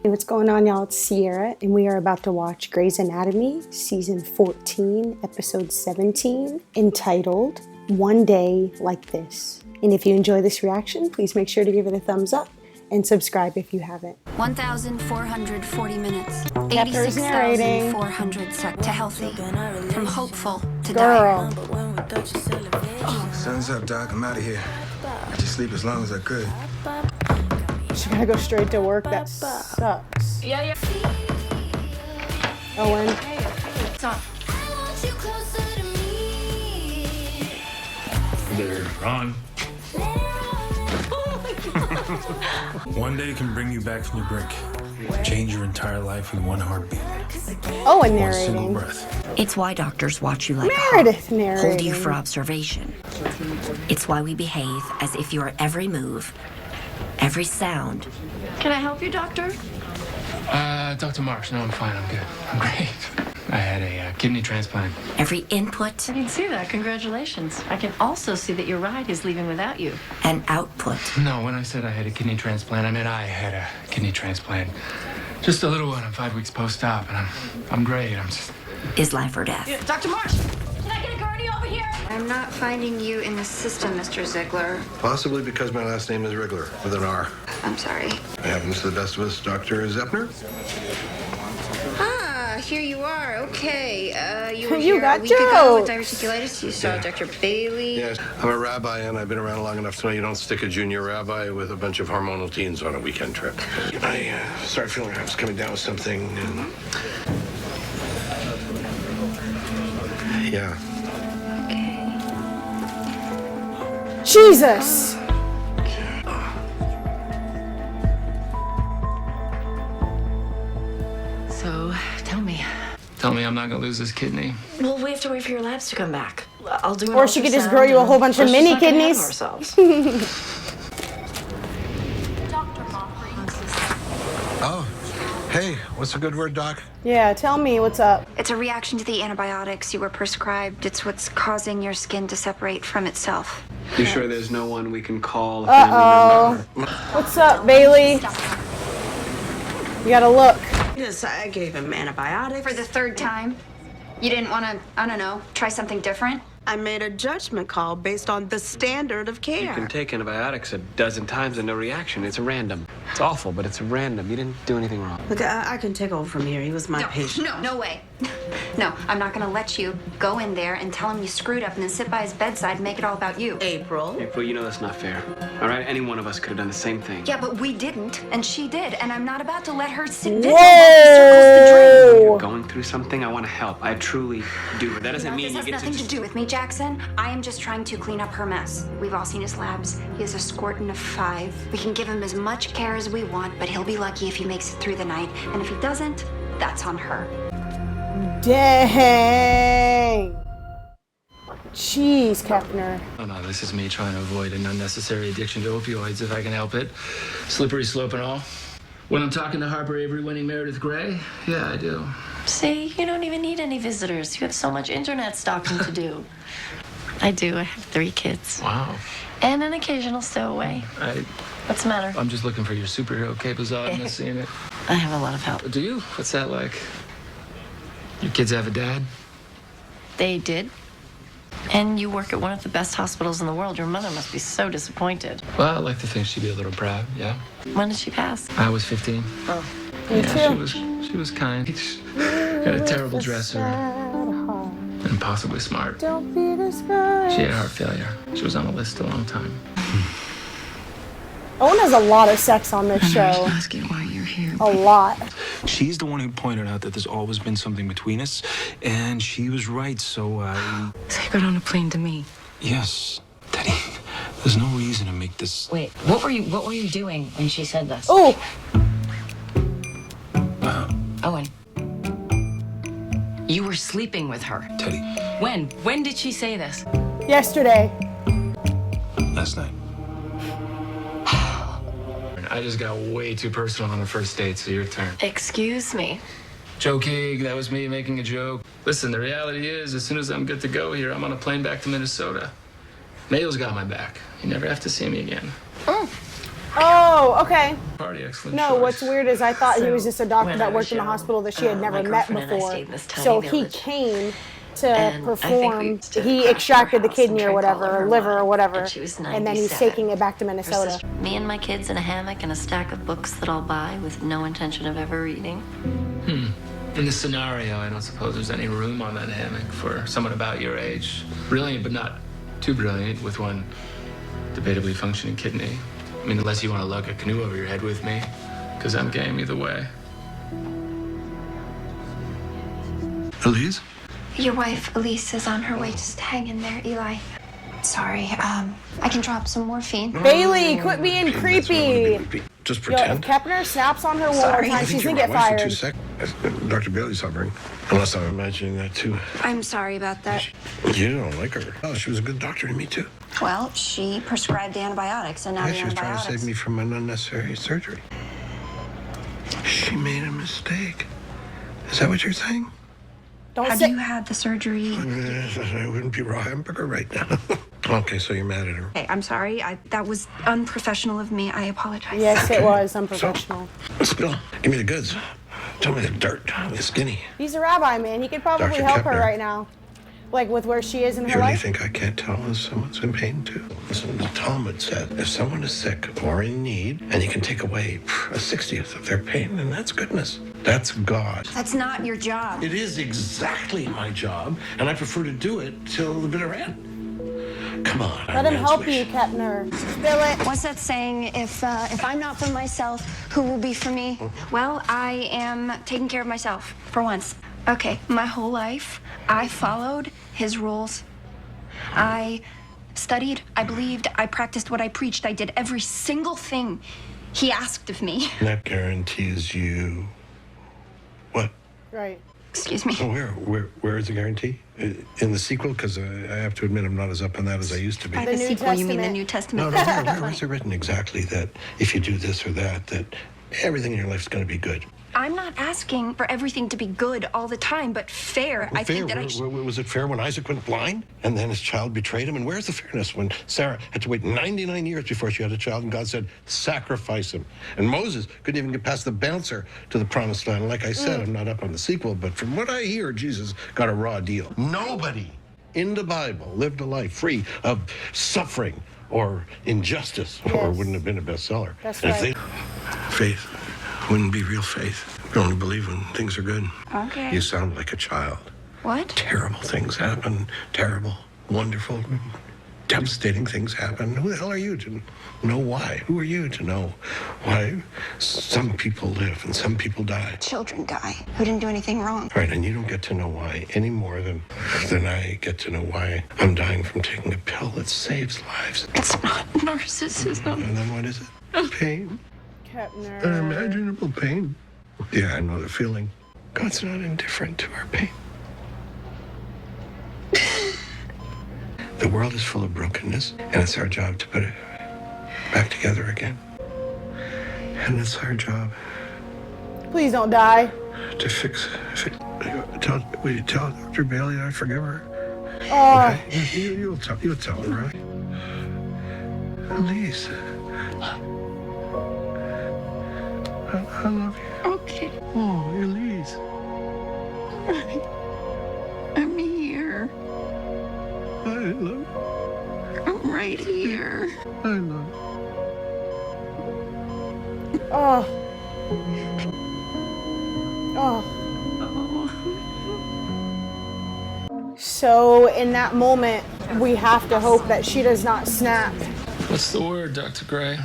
Hey, what's going on, y'all? It's Sierra, and we are about to watch Grey's Anatomy, Season 14, Episode 17, entitled One Day Like This. And if you enjoy this reaction, please make sure to give it a thumbs up and subscribe if you haven't. 1,440 minutes. Pepper's narrating. 86,400 to healthy. From hopeful to Girl. Sun's up, Doc. I'm out of here. I just sleep as long as I could. She gotta go straight to work. That sucks. Yeah. Owen. What's up? They're on. One day can bring you back from your brink. Change your entire life in one heartbeat. Owen One single narrating. breath. It's why doctors watch you like Meredith a hawk, hold narrating. you for observation. It's why we behave as if your every move, every sound, Can I help you, doctor? Dr. Marsh, no, I'm fine. I'm good. I'm great. I had a kidney transplant. every input I can see that. Congratulations. I can also see that your ride is leaving without you. and output No, when I said I had a kidney transplant, I meant I had a kidney transplant. Just a little one. I'm 5 weeks post-op, and I'm great. I'm just... is life or death. Dr. Marsh, can I get a gurney over here? I'm not finding you in the system, Mr. Ziegler. Possibly because my last name is Wriggler, with an R. I'm sorry. It happens to the best of us, Dr. Zeppner. Ah, here you are. Okay. You were You here got a week ago with jokes. diverticulitis. You saw Dr. Bailey. Yes, I'm a rabbi, and I've been around long enough to know you don't stick a junior rabbi with a bunch of hormonal teens on a weekend trip. I started feeling like I was coming down with something, and... Yeah. Jesus! So, tell me. Tell me I'm not gonna lose this kidney. Well, we have to wait for your labs to come back. I'll do an Or she could just ultrasound grow you a and whole bunch of let's just mini not get ahead of kidneys. ourselves. Oh, hey, what's a good word, Doc? Yeah, tell me what's up. It's a reaction to the antibiotics you were prescribed. It's what's causing your skin to separate from itself. You sure there's no one we can call? Uh-oh. What's up, Bailey? You gotta look. Yes, I gave him antibiotics. For the third time, you didn't want to, I don't know, try something different? I made a judgment call based on the standard of care. You can take antibiotics a dozen times and no reaction. It's random. It's awful, but it's random. You didn't do anything wrong. Look, I can take over from here. He was my patient. No way. No, I'm not going to let you go in there and tell him you screwed up and then sit by his bedside and make it all about you. April. April, you know that's not fair. All right? Any one of us could have done the same thing. Yeah, but we didn't, and she did, and I'm not about to let her sit there while he circles the drain. You're going through something. I want to help. I truly do. That doesn't mean This you has get nothing to to do with me, Jackson. I am just trying to clean up her mess. We've all seen his labs. He has a squirtin of 5. We can give him as much care as we want, but he'll be lucky if he makes it through the night. And if he doesn't, that's on her. Dang. Jeez, Kepner. Oh, no, this is me trying to avoid an unnecessary addiction to opioids if I can help it. Slippery slope and all. When I'm talking to Harper Avery winning Meredith Grey, yeah, I do. See, you don't even need any visitors. You have so much internet stalking to do. I do. I have 3 kids. Wow. And an occasional stowaway. What's the matter? I'm just looking for your superhero capers on and seeing it. I have a lot of help. Do you? What's that like? Your kids have a dad? They did. And you work at one of the best hospitals in the world. Your mother must be so disappointed. Well, I like to think she'd be a little proud, yeah. When did she pass? I was 15. Oh. Me Yeah, too. she was kind. She had a terrible dresser and possibly smart. Don't be discouraged. She had heart failure. She was on the list a long time. Owen has a lot of sex on this show. asking why you're here. A lot. She's the one who pointed out that there's always been something between us, and she was right, so I... So you got on a plane to me. Yes, Teddy, there's no reason to make this... Wait, what were you doing when she said this? Oh, Owen. You were sleeping with her. Teddy, When? When did she say this? yesterday. last night. I just got way too personal on the first date, so your turn. Excuse me. Joking, that was me making a joke. Listen, the reality is, as soon as I'm good to go here, I'm on a plane back to Minnesota. Mayo's got my back. You never have to see me again. Oh, okay. Party, excellent No, choice. what's weird is I thought he was just a doctor when that I worked was in the young, hospital that she had never my met girlfriend and I before. stayed in this tiny So he village. came to And I think we perform. used to He crash extracted her the house and kidney or drink all whatever, of her or liver or wine. whatever, And she was and then he's 97. taking it back to Her Minnesota. sister- me and my kids in a hammock and a stack of books that I'll buy with no intention of ever reading. In this scenario, I don't suppose there's any room on that hammock for someone about your age. Brilliant, but not too brilliant, with one debatably functioning kidney. I mean, unless you want to lug a canoe over your head with me, because I'm game either way. Elise? Your wife, Elise, is on her way. Just hang in there, Eli. Sorry, I can drop some morphine. Bailey, quit being creepy. Just Yo, if pretend. Kepner snaps on her one more Sorry. time, I think she's you're gonna get my wife in fired. 2 seconds. Dr. Bailey's hovering. Unless I'm imagining that too. I'm sorry about that. You don't like her. Oh, she was a good doctor to me too. Well, she prescribed antibiotics, and now Yeah, the she was trying to antibiotics. save me from an unnecessary surgery. She made a mistake. Is that what you're saying? Don't Have say. you had the surgery? I wouldn't be raw hamburger right now. Okay, so you're mad at her. Hey, I'm sorry. That was unprofessional of me. I apologize. Yes, it was unprofessional. Spill. Give me the goods. Tell me the dirt. The skinny. He's a rabbi, man. He could probably Dr. help her Kepner. right now, like with where she is in You her really life. think I can't tell if someone's in pain too? Listen, the Talmud said if someone is sick or in need and you can take away a 60th of their pain, then that's goodness. That's God. That's not your job. It is exactly my job, and I prefer to do it till the bitter end. Come on. Let him help you, Kepner. Spill it. What's that saying? If I'm not for myself, who will be for me? Well, I am taking care of myself for once. Okay, my whole life, I followed his rules. I studied, I believed, I practiced what I preached. I did every single thing he asked of me. That guarantees you what? Right. Excuse me. Where is the guarantee? In the sequel? Because I have to admit I'm not as up on that as I used to be. By The the New sequel, you mean the Testament. New Testament? No, where is it written exactly that if you do this or that everything in your life is going to be good? I'm not asking for everything to be good all the time, but fair. I think that I should. Was it fair when Isaac went blind and then his child betrayed him? And where's the fairness when Sarah had to wait 99 years before she had a child and God said, sacrifice him? And Moses couldn't even get past the bouncer to the promised land. Like I said, I'm not up on the sequel, but from what I hear, Jesus got a raw deal. Nobody in the Bible lived a life free of suffering or injustice, or Yes. wouldn't have been a bestseller. That's And right. Faith wouldn't be real faith. You only believe when things are good. Okay. You sound like a child. What? Terrible things happen. Terrible, wonderful, devastating things happen. Who the hell are you to know why? Who are you to know why some people live and some people die? Children die who didn't do anything wrong. Right, and you don't get to know why any more than I get to know why I'm dying from taking a pill that saves lives. It's not narcissism. And then what is it? Pain. Kepner. Unimaginable pain. Yeah, I know the feeling. God's not indifferent to our pain. The world is full of brokenness, and it's our job to put it back together again. And it's our job Please don't die. to fix it. Will you tell Dr. Bailey I forgive her? Oh, Okay? You'll tell her, right? Elise. I love you. Okay. Oh, Elise. I'm here. I love you. I'm right here. I love you. oh, oh. So in that moment, we have to hope that she does not snap. What's the word, Dr. Gray?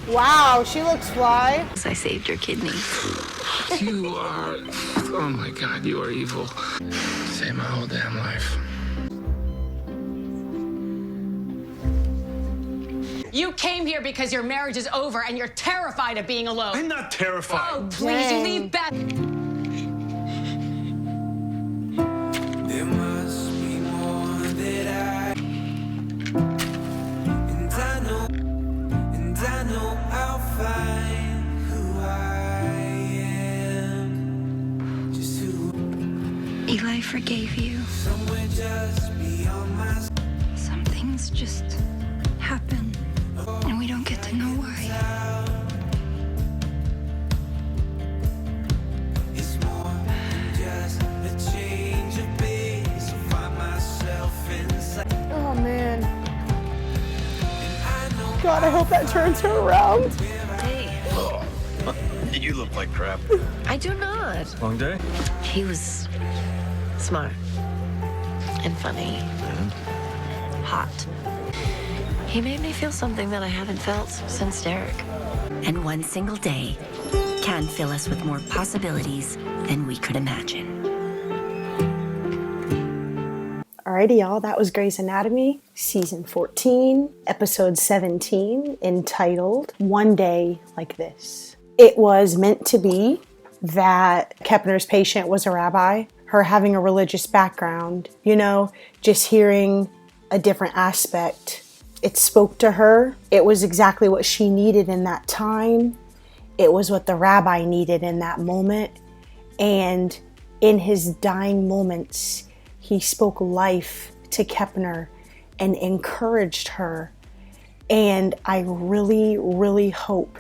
Wow, she looks fly. I saved your kidney. You are... Oh my God, you are evil. Saved my whole damn life. You came here because your marriage is over and you're terrified of being alone. I'm not terrified. Oh, please, you leave Beth. There must be more that and I know I'll find who I am, just who. Eli forgave you. Somewhere just beyond my. Some things just happen, and we don't get God, I hope that turns her around. Hey, You look like crap. I do not. Long day? He was smart and funny. Hot. He made me feel something that I haven't felt since Derek. And one single day can fill us with more possibilities than we could imagine. Alrighty, y'all, that was Grey's Anatomy, season 14, episode 17, entitled One Day Like This. It was meant to be that Kepner's patient was a rabbi, her having a religious background, you know, just hearing a different aspect. It spoke to her. It was exactly what she needed in that time. It was what the rabbi needed in that moment. And in his dying moments, he spoke life to Kepner and encouraged her. And I really, really hope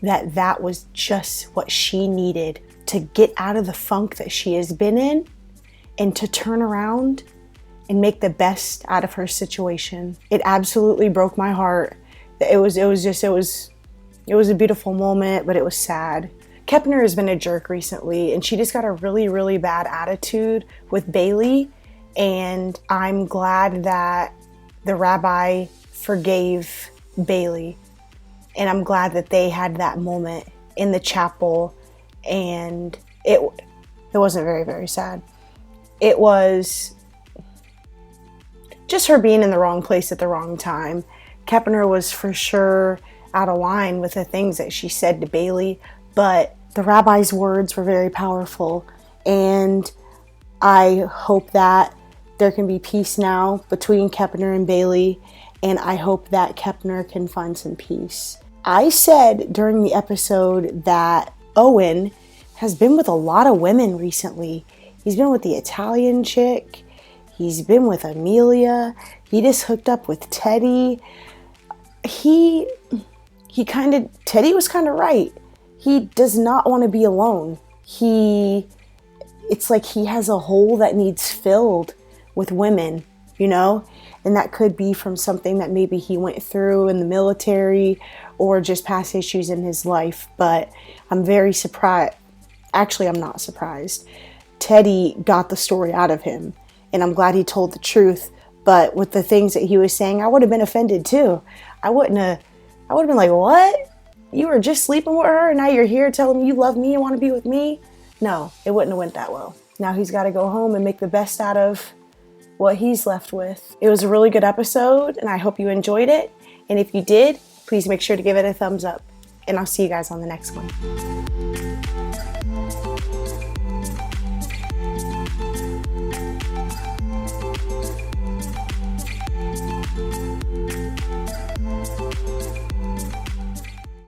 that that was just what she needed to get out of the funk that she has been in and to turn around and make the best out of her situation. It absolutely broke my heart. It was a beautiful moment, but it was sad. Kepner has been a jerk recently, and she just got a really, really bad attitude with Bailey. And I'm glad that the rabbi forgave Bailey. And I'm glad that they had that moment in the chapel. And it wasn't very, very sad. It was just her being in the wrong place at the wrong time. Kepner was for sure out of line with the things that she said to Bailey, but the rabbi's words were very powerful. And I hope that there can be peace now between Kepner and Bailey, and I hope that Kepner can find some peace. I said during the episode that Owen has been with a lot of women recently. He's been with the Italian chick. He's been with Amelia. He just hooked up with Teddy. Teddy was kind of right. He does not want to be alone. It's like he has a hole that needs filled with women, you know? And that could be from something that maybe he went through in the military or just past issues in his life. But I'm very surprised. Actually, I'm not surprised. Teddy got the story out of him, and I'm glad he told the truth. But with the things that he was saying, I would have been offended too. I would have been like, what? You were just sleeping with her and now you're here telling me you love me and want to be with me? No, it wouldn't have went that well. Now he's got to go home and make the best out of what he's left with. It was a really good episode, and I hope you enjoyed it. And if you did, please make sure to give it a thumbs up. And I'll see you guys on the next one.